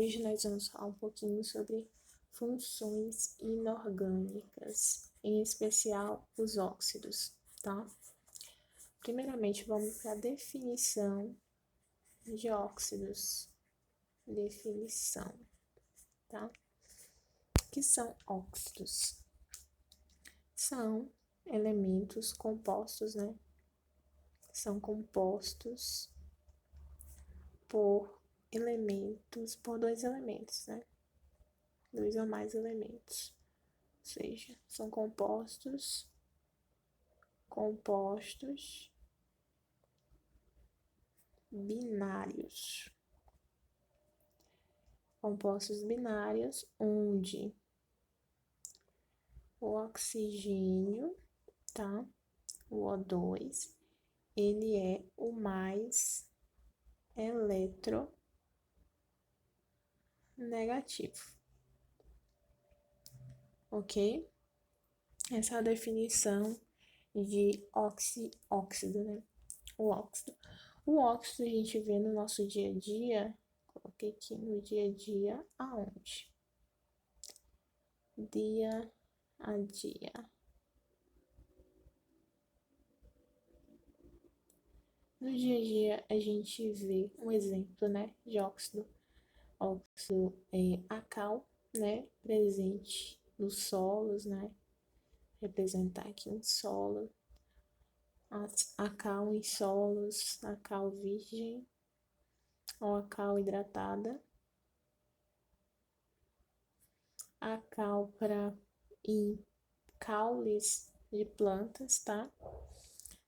hoje nós vamos falar um pouquinho sobre funções inorgânicas, em especial os óxidos, tá? Primeiramente, vamos para a definição de óxidos. Definição, tá? O que são óxidos? São elementos compostos, né? São compostos por dois elementos, né? Dois ou mais elementos. Ou seja, são compostos binários. Compostos binários, onde o oxigênio, tá? O O2, ele é o mais eletronegativo. Ok? Essa é a definição de óxido, né? O óxido. O óxido a gente vê no nosso dia a dia. Coloquei aqui no dia a dia aonde? Dia a dia. No dia a dia a gente vê um exemplo, né, de óxido. Óxido a cal, né, presente nos solos, né, representar aqui um solo. A cal em solos, a cal virgem ou a cal hidratada. A cal em caules de plantas, tá?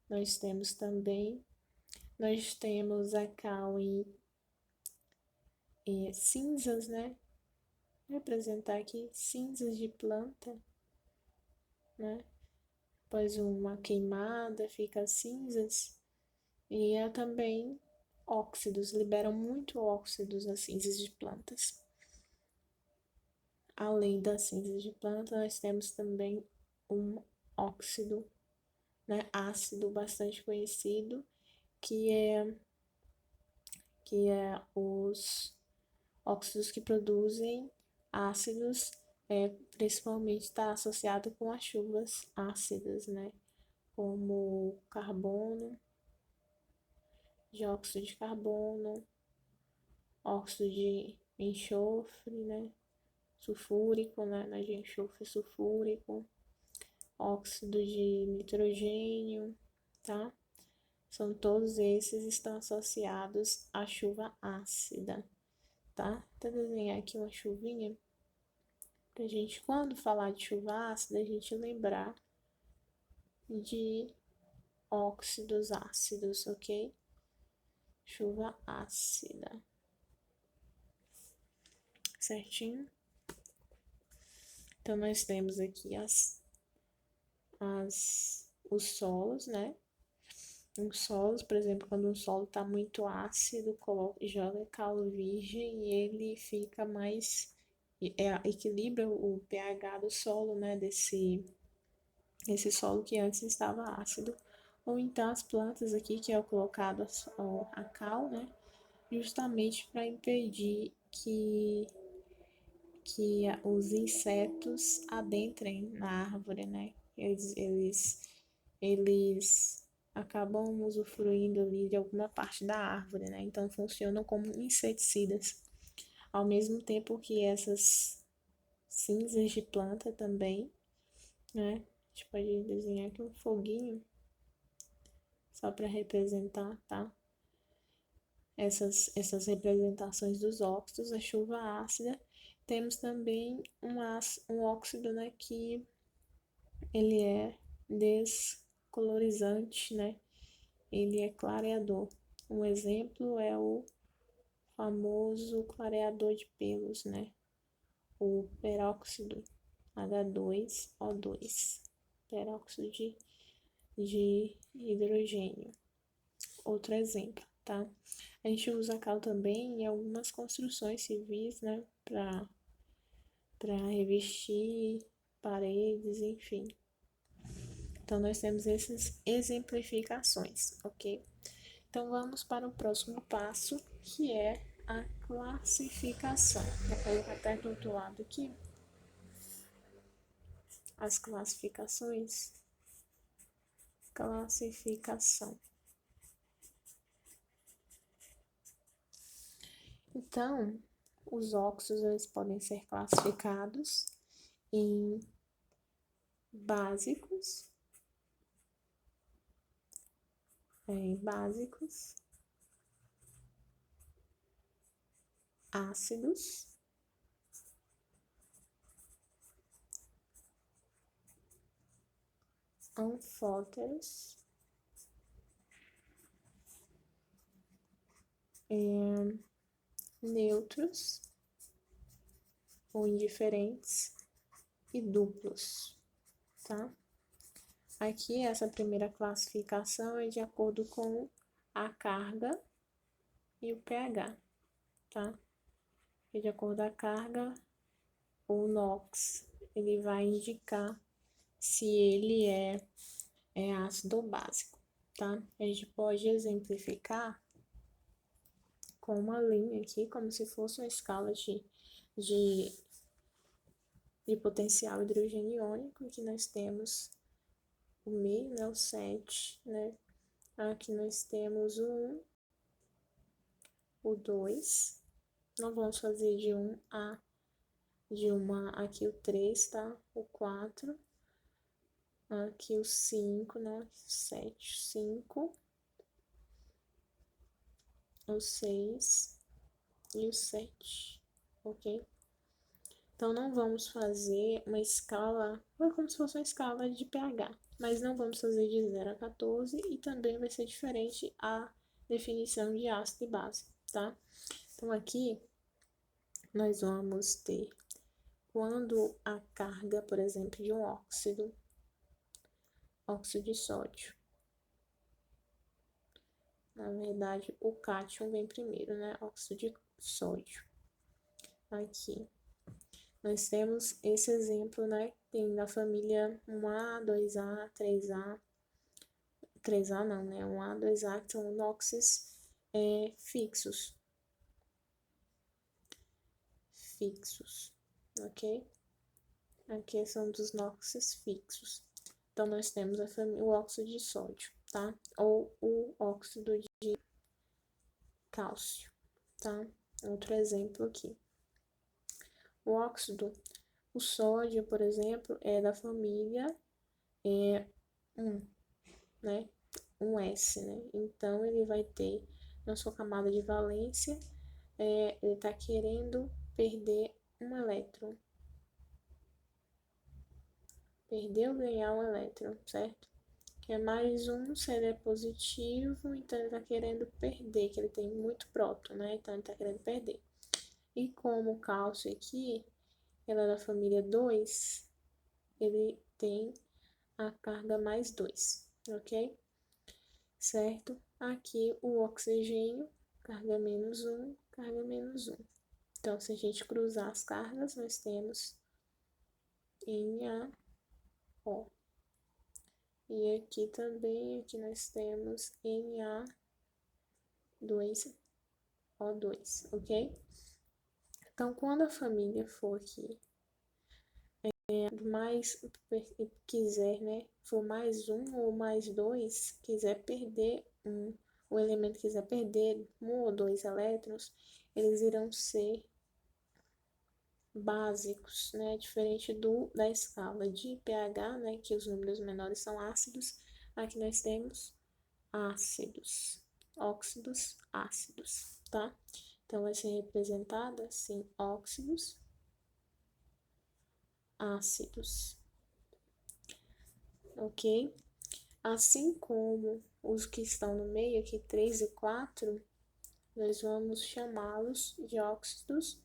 Nós temos a cal em cinzas, né? Representar aqui cinzas de planta, né? Após uma queimada, fica cinzas. E há também óxidos, liberam muito óxidos as cinzas de plantas. Além das cinzas de planta, nós temos também um óxido, né, ácido bastante conhecido, que é os óxidos que produzem ácidos, principalmente está associado com as chuvas ácidas, né, como carbono, dióxido de carbono, óxido de enxofre, né, sulfúrico, né, de enxofre sulfúrico, óxido de nitrogênio, tá? São todos esses estão associados à chuva ácida, tá? Vou desenhar aqui uma chuvinha pra gente, quando falar de chuva ácida, a gente lembrar de óxidos ácidos, ok? Chuva ácida. Certinho? Então, nós temos aqui os solos, né? Os solos, por exemplo, quando um solo está muito ácido, joga cal virgem e ele fica mais... equilibra o pH do solo, né? Esse solo que antes estava ácido. Ou então as plantas aqui, que é colocado a cal, né? Justamente para impedir que os insetos adentrem na árvore, né? Eles acabam usufruindo ali de alguma parte da árvore, né? Então funcionam como inseticidas. Ao mesmo tempo que essas cinzas de planta também, né? A gente pode desenhar aqui um foguinho só para representar, tá? Essas representações dos óxidos, a chuva ácida. Temos também um óxido, né, que ele é descolorizante, né? Ele é clareador. Um exemplo é o famoso clareador de pelos, né? O peróxido H2O2, peróxido de hidrogênio. Outro exemplo, tá? A gente usa cal também em algumas construções civis, né? Para revestir paredes, enfim. Então, nós temos essas exemplificações, ok? Então, vamos para o próximo passo, que é a classificação. Vou colocar até do outro lado aqui. As classificações. Classificação. Então, os óxidos eles podem ser classificados em básicos, ácidos, anfóteros, neutros ou indiferentes e duplos, tá? Aqui, essa primeira classificação é de acordo com a carga e o pH, tá? E de acordo com a carga, o NOx, ele vai indicar se ele é ácido ou básico, tá? A gente pode exemplificar com uma linha aqui, como se fosse uma escala de potencial hidrogênio iônico, que nós temos o meio, né, o 7, né? Aqui nós temos o 1, o 2. Nós vamos fazer de 1 a aqui o 3, tá? O 4. Aqui o 5, né? 7, 5. O 6 e o 7, ok? Então, não vamos fazer uma escala, é como se fosse uma escala de pH, mas não vamos fazer de 0 a 14 e também vai ser diferente a definição de ácido e base, tá? Então, aqui nós vamos ter, quando a carga, por exemplo, de um óxido de sódio, na verdade, o cátion vem primeiro, né? Óxido de sódio. Aqui. Nós temos esse exemplo, né? Tem da família 1A, 2A, 3A. 3A não, né? 1A, 2A, que são NOxes fixos. Ok? Aqui são dos NOxes fixos. Então, nós temos o óxido de sódio, tá? Ou o óxido de cálcio, tá? Outro exemplo aqui. O óxido, o sódio, por exemplo, é da família 1, né? 1S, né? Então, ele vai ter, na sua camada de valência, ele está querendo perder um elétron. Perder ou ganhar um elétron, certo? Que é mais um, se ele é positivo, então ele está querendo perder, que ele tem muito próton, né? Então, ele está querendo perder. E como o cálcio aqui, ela é da família 2, ele tem a carga mais 2, ok? Certo? Aqui o oxigênio, carga menos 1, carga menos 1. Então, se a gente cruzar as cargas, nós temos NaO. E aqui também, aqui nós temos Na2O2, ok? Então, quando a família for aqui, mais quiser, né, for mais 1 ou mais 2, quiser perder o elemento quiser perder 1 ou 2 elétrons, eles irão ser básicos, né, diferente da escala de pH, né, que os números menores são ácidos, aqui nós temos ácidos, óxidos ácidos, tá? Então, vai ser representada assim, óxidos ácidos, ok? Assim como os que estão no meio, aqui 3 e 4, nós vamos chamá-los de óxidos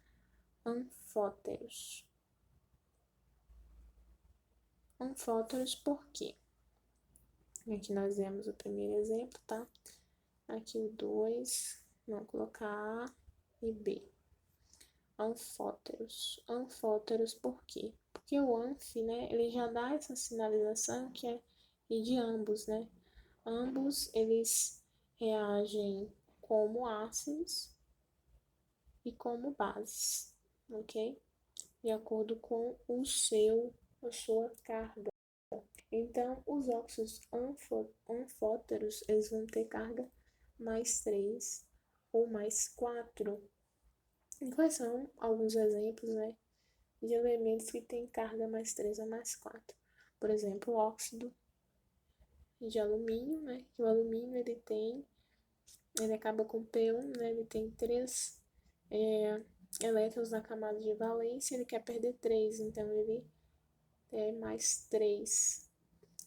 anfóteros. Anfóteros por quê? Aqui nós vemos o primeiro exemplo, tá? Aqui o 2, vamos colocar A e B. Anfóteros. Anfóteros por quê? Porque o anf, né, ele já dá essa sinalização que é de ambos, né? Ambos, eles reagem como ácidos, e como bases, ok? De acordo com a sua carga. Então, os óxidos anfóteros, eles vão ter carga mais 3 ou mais 4. E quais são alguns exemplos, né, de elementos que têm carga mais 3 ou mais 4? Por exemplo, o óxido de alumínio, né, que o alumínio ele acaba com P1, né, ele tem 3 elétrons na camada de valência, ele quer perder 3, então ele é mais 3,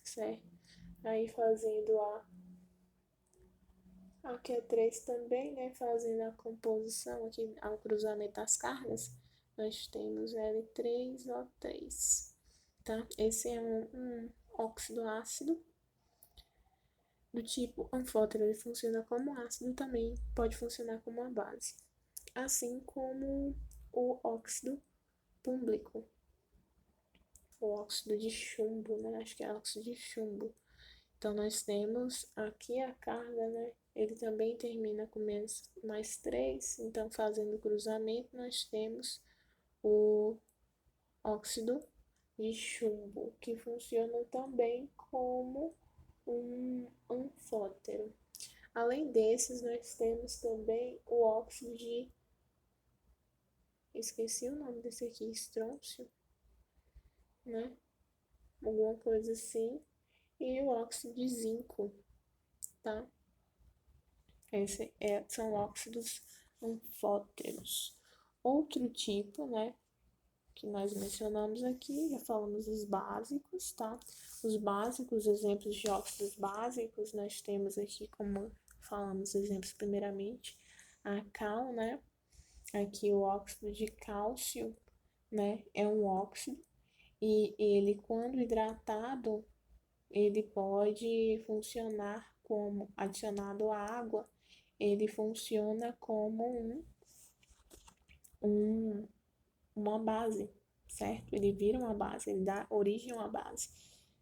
certo? Aí fazendo aqui é 3 também, né? Fazendo a composição aqui, ao cruzamento das cargas, nós temos L3O3, tá? Esse é um óxido ácido do tipo anfótero, ele funciona como ácido também, pode funcionar como uma base. Assim como o óxido púmblico, o óxido de chumbo, né? Acho que é óxido de chumbo. Então, nós temos aqui a carga, né? Ele também termina com menos mais 3. Então, fazendo o cruzamento, nós temos o óxido de chumbo, que funciona também como um anfótero. Além desses, nós temos também o óxido de... Esqueci o nome desse aqui, estrôncio, né? Alguma coisa assim. E o óxido de zinco, tá? São óxidos anfóteros. Outro tipo, né, que nós mencionamos aqui, já falamos os básicos, tá? Os básicos, exemplos de óxidos básicos, nós temos aqui, como falamos, exemplos primeiramente, a cal, né? Aqui o óxido de cálcio, né, é um óxido e ele, quando hidratado, ele pode funcionar como adicionado à água, ele funciona como uma base, certo? Ele vira uma base, ele dá origem a uma base.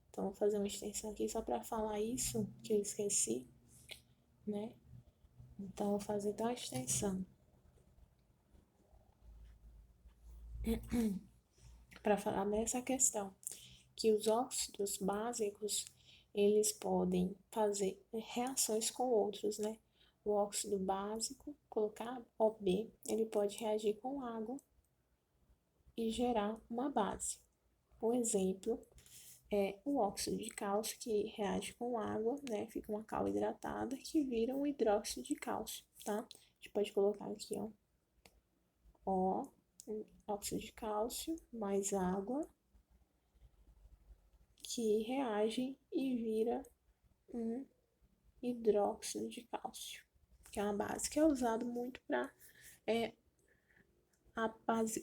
Então, vou fazer uma extensão aqui só para falar isso, que eu esqueci, né? Então, vou fazer então a extensão. Para falar nessa questão, que os óxidos básicos, eles podem fazer reações com outros, né? O óxido básico, colocar OB, ele pode reagir com água e gerar uma base. O exemplo é o óxido de cálcio, que reage com água, né? Fica uma cal hidratada, que vira um hidróxido de cálcio, tá? A gente pode colocar aqui, ó, óxido de cálcio mais água, que reage e vira um hidróxido de cálcio, que é uma base que é usado muito para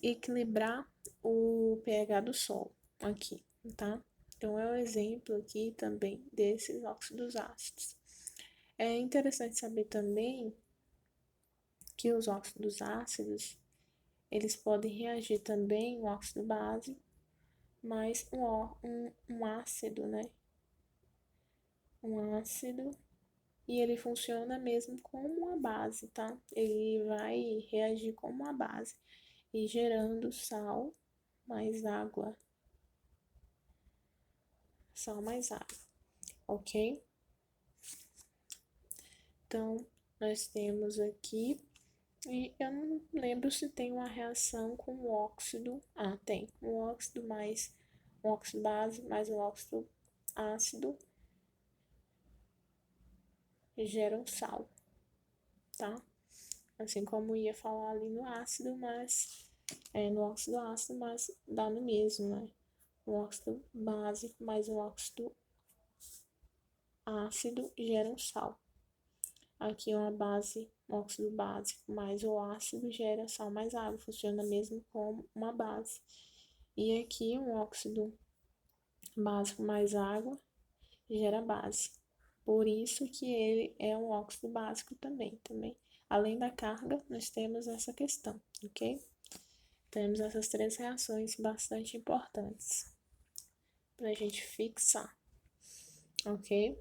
equilibrar o pH do solo aqui, tá? Então, é um exemplo aqui também desses óxidos ácidos. É interessante saber também que os óxidos ácidos, eles podem reagir também o óxido básico, mais um ácido, né? Um ácido, e ele funciona mesmo como uma base, tá? Ele vai reagir como uma base e gerando sal mais água. Sal mais água, ok? Então, nós temos aqui, e eu não lembro se tem uma reação com o óxido. Ah, tem. Um óxido mais um óxido base mais um óxido ácido geram sal, tá? Assim como ia falar ali no ácido, mas no óxido ácido, mas dá no mesmo, né? Um óxido básico mais um óxido ácido geram sal. Aqui uma base, um óxido básico mais o ácido gera sal mais água, funciona mesmo como uma base. E aqui um óxido básico mais água gera base. Por isso que ele é um óxido básico também. Além da carga, nós temos essa questão, ok? Temos essas três reações bastante importantes para a gente fixar, ok?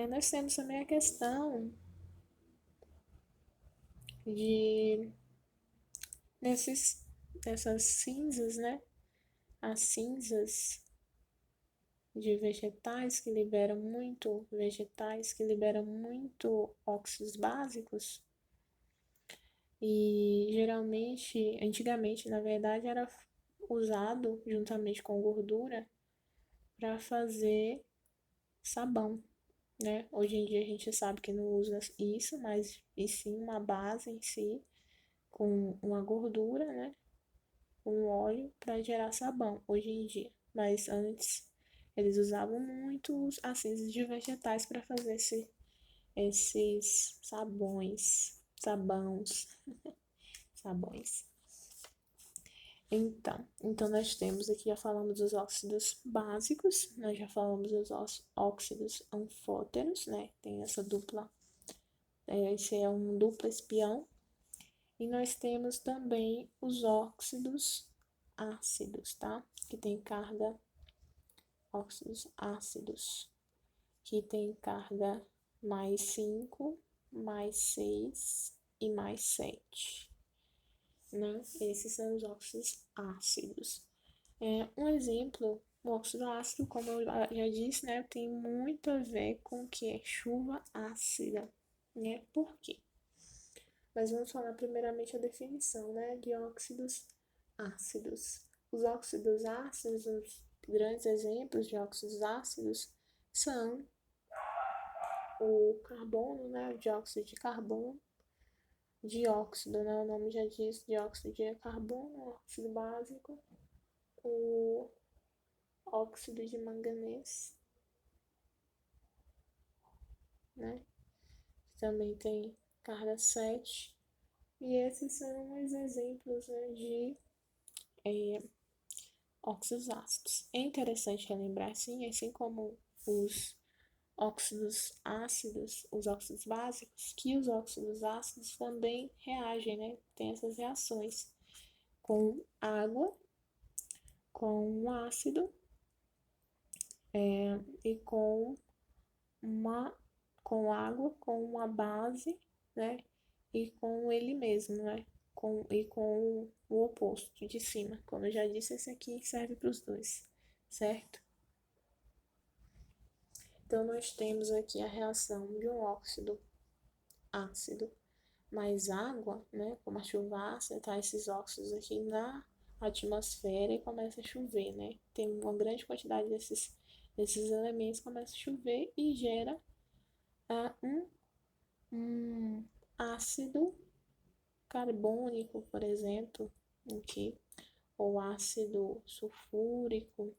Nós temos também a questão de nessas cinzas, né? As cinzas de vegetais que liberam muito óxidos básicos. E geralmente, antigamente, na verdade, era usado juntamente com gordura para fazer sabão, né? Hoje em dia a gente sabe que não usa isso, mas e sim uma base em si com uma gordura, né? Um óleo para gerar sabão hoje em dia. Mas antes eles usavam muito as cinzas de vegetais para fazer esses sabões. Então nós temos aqui, já falamos dos óxidos básicos, nós já falamos dos óxidos anfóteros, né? Tem essa dupla, esse é um duplo espião. E nós temos também os óxidos ácidos, tá? Que tem carga, óxidos ácidos, que tem carga mais 5, mais 6 e mais 7, né? Esses são os óxidos ácidos. Um exemplo, o óxido ácido, como eu já disse, né, tem muito a ver com o que é chuva ácida, né? Por quê? Mas vamos falar primeiramente a definição, né, de óxidos ácidos. Os óxidos ácidos, os grandes exemplos de óxidos ácidos são o carbono, né, o dióxido de carbono, dióxido, né, o nome já diz, dióxido de carbono, óxido básico, o óxido de manganês, né, que também tem carga 7, e esses são os exemplos, né, de óxidos ácidos. É interessante relembrar, sim, assim como os óxidos ácidos, os óxidos básicos, que os óxidos ácidos também reagem, né? Tem essas reações com água, com um ácido e com água, com uma base, né? E com ele mesmo, né? E com o oposto de cima. Como eu já disse, esse aqui serve para os dois, certo? Então, nós temos aqui a reação de um óxido ácido mais água, né? Como a chuva ácida, tá esses óxidos aqui na atmosfera e começa a chover, né? Tem uma grande quantidade desses elementos, começa a chover e gera um ácido carbônico, por exemplo, aqui, ou ácido sulfúrico,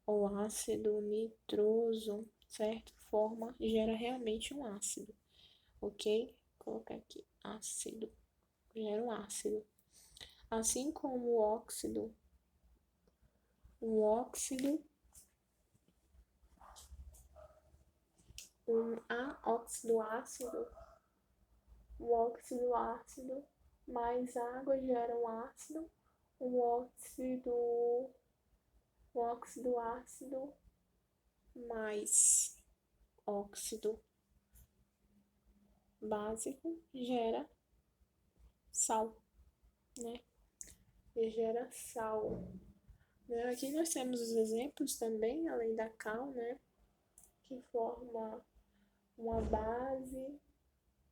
ou ácido nitroso, certo? Gera realmente um ácido, ok? Vou colocar aqui, ácido, gera um ácido. Assim como o óxido, óxido ácido, um óxido ácido mais água gera um ácido, um óxido ácido mais óxido básico gera sal, né? E gera sal. Né? Aqui nós temos os exemplos também, além da cal, né? Que forma uma base,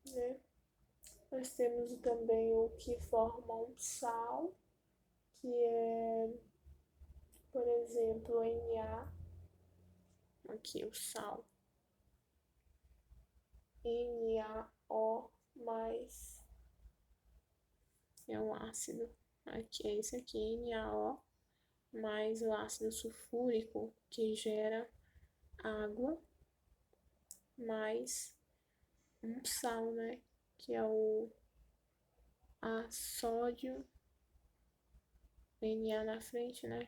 né? Nós temos também o que forma um sal, que é, por exemplo, Na, aqui o sal, NaO mais é um ácido, aqui é esse aqui, NaO mais o ácido sulfúrico que gera água mais um sal, né? Que é o sódio, Na na frente, né?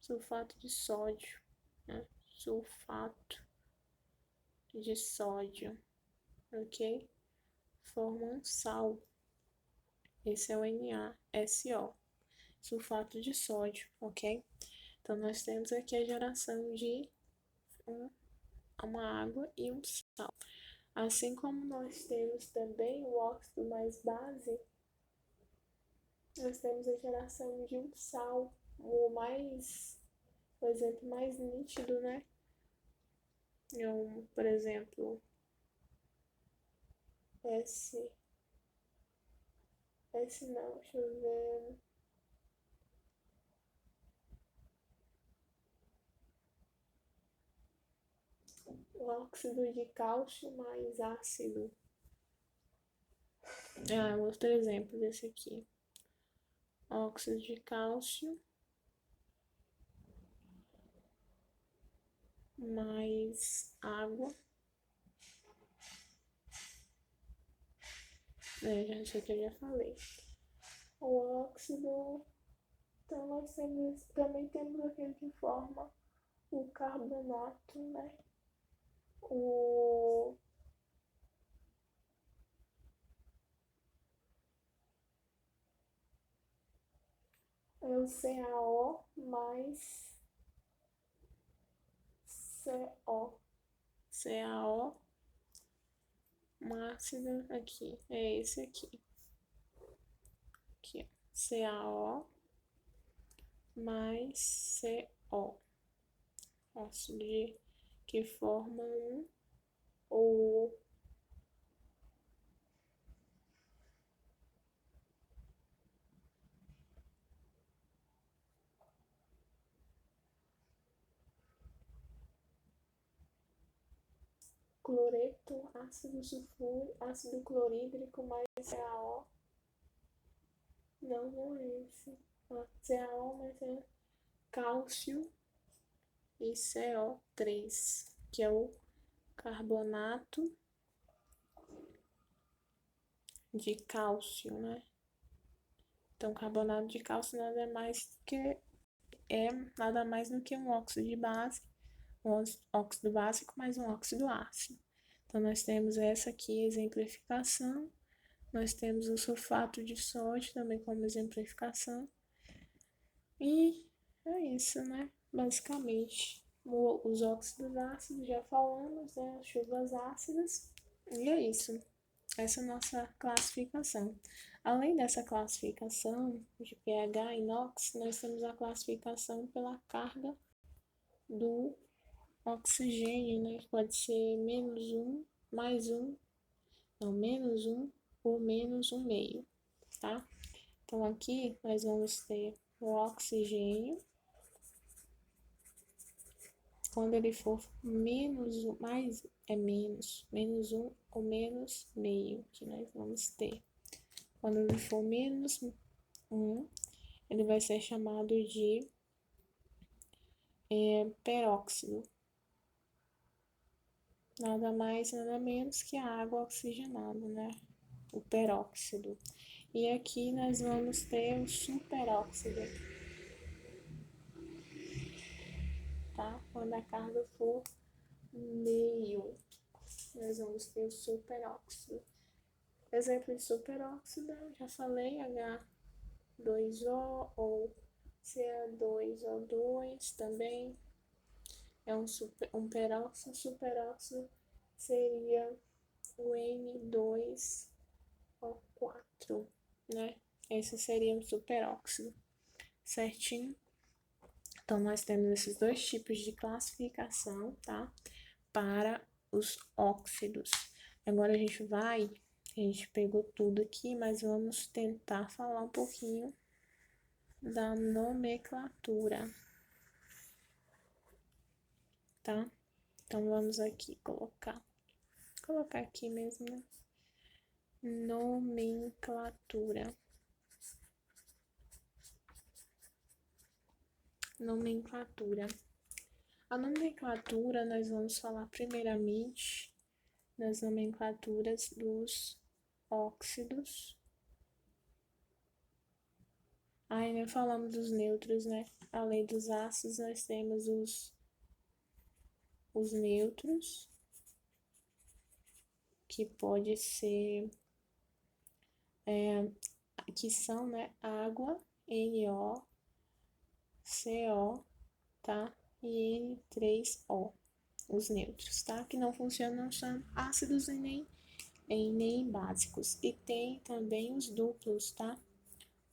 Sulfato de sódio, né? Sulfato de sódio, ok? Forma um sal. Esse é o NaSO, sulfato de sódio, ok? Então, nós temos aqui a geração de uma água e um sal. Assim como nós temos também o óxido mais base, nós temos a geração de um sal, o exemplo mais nítido, né? Por exemplo, S, S não, deixa eu ver. O óxido de cálcio mais ácido. Outro exemplo desse aqui. Óxido de cálcio mais água. Isso aqui eu já falei. O óxido, então nós também temos aquele que forma o carbonato, né? É o CaO mais CO. CaO, um ácido aqui, é esse aqui. Aqui, ó. CaO mais CO. Ácido que forma o cloreto, ácido sulfúrico, ácido clorídrico mais CaO. Não é esse. CaO mais cálcio e CO3, que é o carbonato de cálcio, né? Então, carbonato de cálcio nada mais do que um óxido de base, um óxido básico mais um óxido ácido. Então, nós temos essa aqui, exemplificação. Nós temos o sulfato de sódio também como exemplificação. E é isso, né? Basicamente, os óxidos ácidos já falamos, né? As chuvas ácidas. E é isso. Essa é a nossa classificação. Além dessa classificação de pH e inox, nós temos a classificação pela carga do oxigênio, né? Que pode ser menos um, mais um, não, menos um ou menos um meio, tá? Então aqui nós vamos ter o oxigênio, quando ele for menos um, menos um ou menos meio, que nós vamos ter. Quando ele for menos um, ele vai ser chamado de peróxido. Nada mais, nada menos que a água oxigenada, né? O peróxido. E aqui nós vamos ter o superóxido, tá? Quando a carga for meio, nós vamos ter o superóxido. Exemplo de superóxido, já falei, H2O ou Ca2O2 também. É um peróxido. Superóxido seria o N2O4, né? Esse seria um superóxido, certinho? Então, nós temos esses dois tipos de classificação, tá? Para os óxidos. Agora a gente pegou tudo aqui, mas vamos tentar falar um pouquinho da nomenclatura, tá? Então, vamos aqui colocar aqui mesmo, né? Nomenclatura. A nomenclatura, nós vamos falar primeiramente das nomenclaturas dos óxidos. Ainda falamos dos neutros, né? Além dos ácidos, nós temos os neutros, que pode ser, que são, né, água, NO, CO, tá? E N3O, os neutros, tá? Que não funcionam, são ácidos e nem básicos. E tem também os duplos, tá?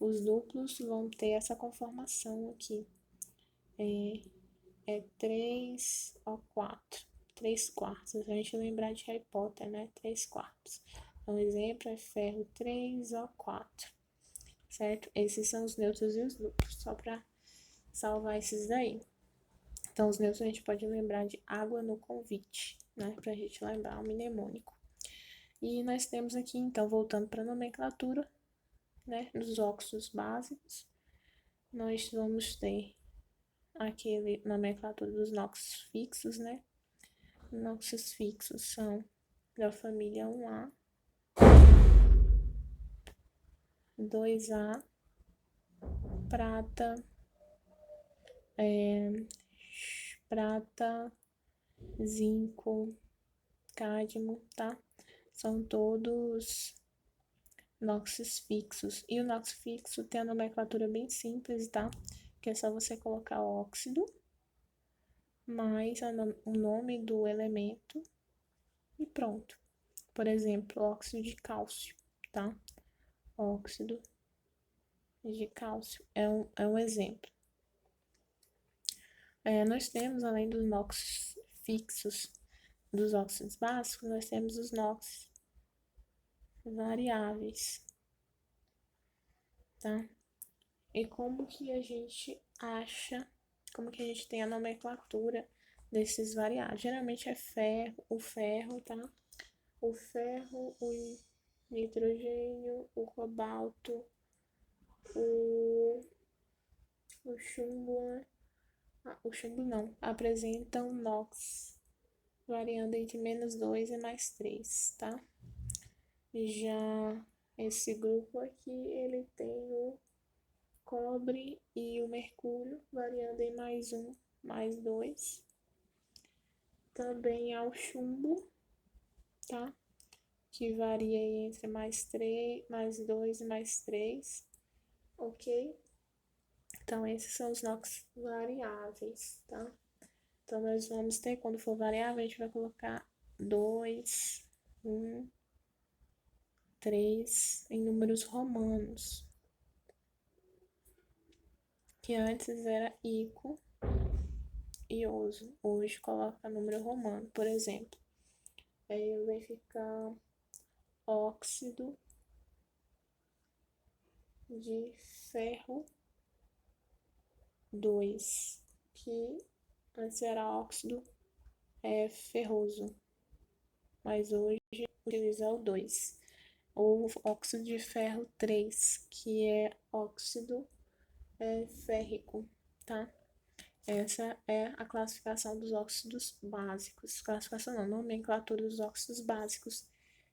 os duplos vão ter essa conformação aqui. É 3O4, 3 quartos. A gente lembrar de Harry Potter, né? 3 quartos. Então, exemplo é ferro 3O4, certo? Esses são os nêutrons e os duplos, só para salvar esses daí. Então, os nêutrons a gente pode lembrar de água no convite, né? Pra gente lembrar o mnemônico. E nós temos aqui, então, voltando para a nomenclatura, né? Dos óxidos básicos, nós vamos ter aquele nomenclatura dos NOx fixos, né? NOx fixos são da família 1A, 2A, prata, prata, zinco, cádmio, tá? São todos NOx fixos. E o NOx fixo tem a nomenclatura bem simples, tá? Que é só você colocar óxido, mais o nome do elemento e pronto. Por exemplo, óxido de cálcio, tá? Óxido de cálcio é um exemplo. Nós temos, além dos NOx fixos, dos óxidos básicos, nós temos os NOx variáveis, tá? E como que a gente acha, como que a gente tem a nomenclatura desses variáveis? Geralmente é o ferro, tá? O ferro, o nitrogênio, o cobalto, o chumbo, né? O chumbo não, apresentam NOx, variando entre -2 e +3, tá? Já esse grupo aqui, ele tem o cobre e o mercúrio, variando em +1, +2. Também há o chumbo, tá? Que varia entre +3, +2 e +3, ok? Então, esses são os NOx variáveis, tá? Então, nós vamos ter, quando for variável, a gente vai colocar 2, 1, 3 em números romanos, que antes era ico e oso. Hoje coloca número romano, por exemplo. Aí vai ficar óxido de ferro 2, que antes era óxido ferroso, mas hoje utiliza o 2. Ou óxido de ferro 3, que é óxido férrico, tá? Essa é a classificação dos óxidos básicos. Classificação não, nomenclatura dos óxidos básicos,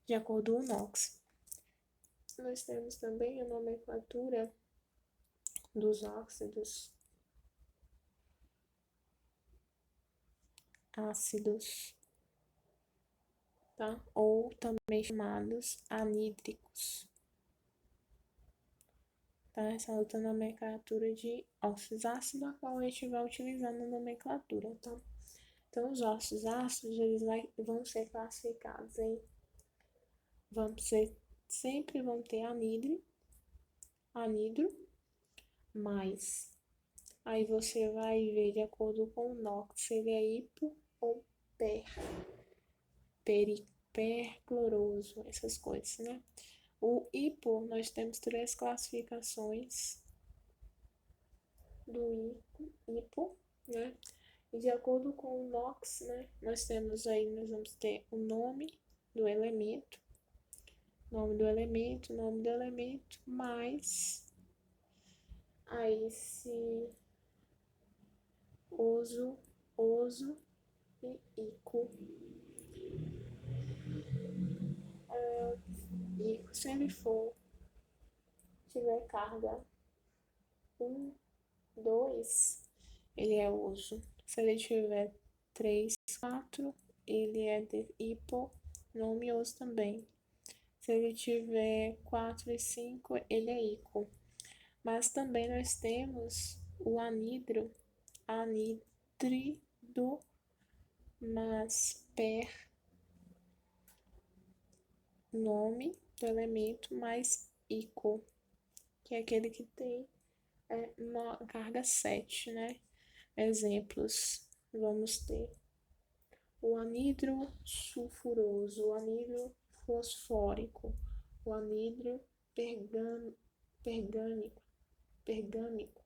de acordo com o NOx. Nós temos também a nomenclatura dos óxidos ácidos, tá? Ou também chamados anídricos. Tá? Essa é outra nomenclatura de óxidos ácidos, a qual a gente vai utilizando a nomenclatura, tá? Então, os óxidos ácidos, eles vão ser classificados em... sempre vão ter anidro, mais. Aí você vai ver de acordo com o NOx, se ele é hipo ou perchloroso, essas coisas, né? O hipo, nós temos 3 classificações do hipo, né? E de acordo com o NOx, né? Nós vamos ter o nome do elemento, mais aí se oso e ico. Ico, se ele tiver carga 1, 2, ele é oso. Se ele tiver 3, 4, ele é de hipo, nome oso também. Se ele tiver 4 e 5, ele é ico. Mas também nós temos o anidrido, mas nome do elemento, mais ico, que é aquele que tem uma carga 7, né? Exemplos, vamos ter o anidro sulfuroso, o anidro fosfórico, o anidro pergâmico, pergâmico,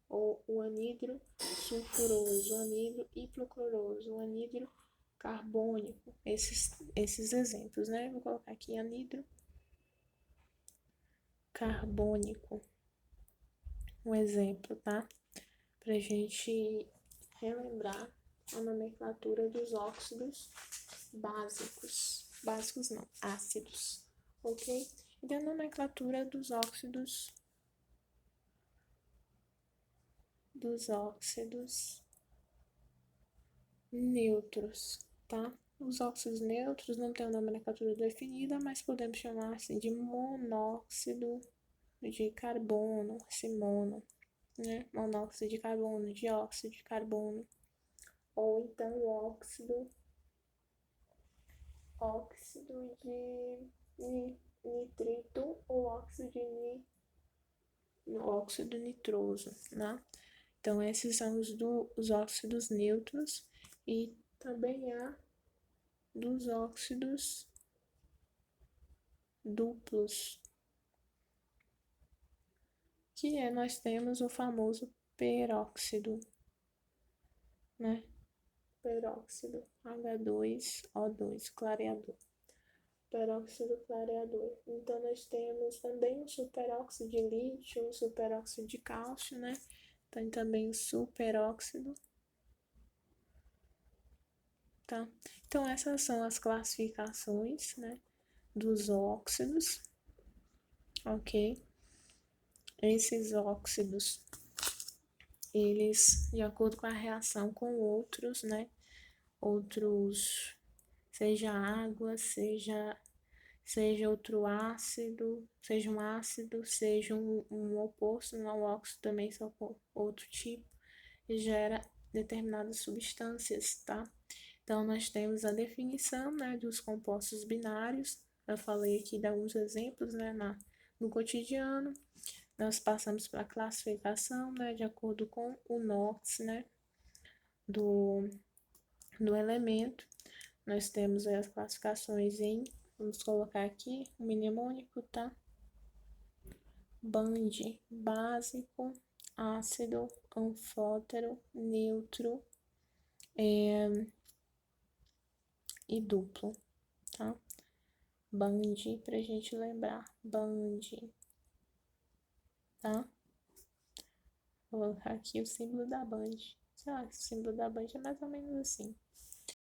ou o anidro sulfuroso, o anidro hipocloroso, o anidro carbônico, esses exemplos, né? Vou colocar aqui anidro carbônico, um exemplo, tá? Pra gente relembrar a nomenclatura dos óxidos básicos. Básicos não, ácidos, ok? E a nomenclatura dos óxidos neutros, tá? Os óxidos neutros não têm uma nomenclatura definida, mas podemos chamar assim de monóxido de carbono, esse mono, né? Monóxido de carbono, dióxido de carbono, ou então o óxido de nitrito ou óxido nitroso, né? Então, esses são os óxidos neutros e também há dos óxidos duplos, nós temos o famoso peróxido, né? Peróxido H2O2, clareador. Peróxido clareador. Então, nós temos também o superóxido de lítio, o superóxido de cálcio, né? Tem também o superóxido, tá? Então, essas são as classificações, né, dos óxidos, ok? Esses óxidos, eles, de acordo com a reação com outros, né, outros, seja água, seja outro ácido, seja um ácido, seja um oposto, não, o óxido também são outro tipo, e gera determinadas substâncias, tá? Então, nós temos a definição, né, dos compostos binários. Eu falei aqui de alguns exemplos, né, no cotidiano. Nós passamos para a classificação, né, de acordo com o NOx, né, do elemento. Nós temos as classificações vamos colocar aqui, o mnemônico, tá? Band, básico, ácido, anfótero, neutro, e duplo, tá? Band, pra gente lembrar, Band, tá? Vou colocar aqui o símbolo da Band. Sei lá, o símbolo da Band é mais ou menos assim.